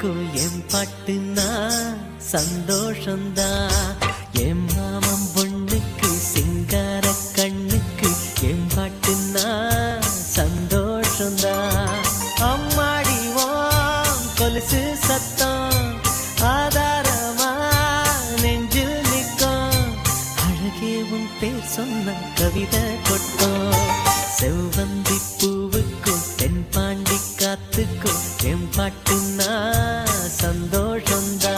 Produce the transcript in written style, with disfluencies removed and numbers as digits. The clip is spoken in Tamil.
பூவுக்கும் என் பாட்டுனா சந்தோஷந்தா. என் மாமன் பொண்ணுக்கு சிங்கார கண்ணுக்கு என் பாட்டுனா சந்தோஷந்தா. அம்மாடி ஓம் கொலுசு சத்தம் ஆதாரமா நெஞ்சில் நிற்கும். அழகே உன் பேர் சொன்ன கவிதை கொட்டும். செவ்வந்தி பூவுக்கும் தென்பாண்டி காத்துக்கும் என் பாட்டுனா சந்தோஷந்தா.